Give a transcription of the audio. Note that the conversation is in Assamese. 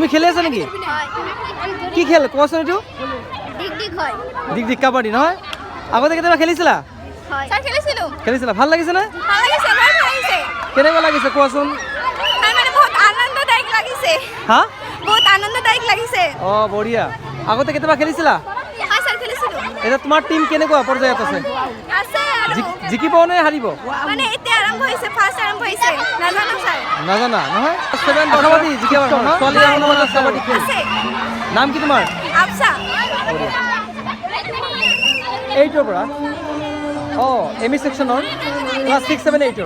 তুমি খেলি আছা নেকি কি খেল কোৱাচোন এইটো দিক দিক কাবাডী নহয় আগতে কেতিয়াবা খেলিছিলা খেলিছিলা ভাল লাগিছে নে কেনেকুৱা লাগিছে কোৱাচোন হা অ বঢ়িয়া আগতে কেতিয়াবা খেলিছিলা এটা তোমাৰ টিম কেনেকুৱা পৰ্যায়ত আছে জিকিব নে হাৰিব নাজানা নহয় 7 কাবাডী জিকিব ছোৱালী কাবাডী খেল নাম কি তোমাৰ এইটৰ পৰা এম ই ছেকশ্যনৰ ক্লাছ 6, 7, 8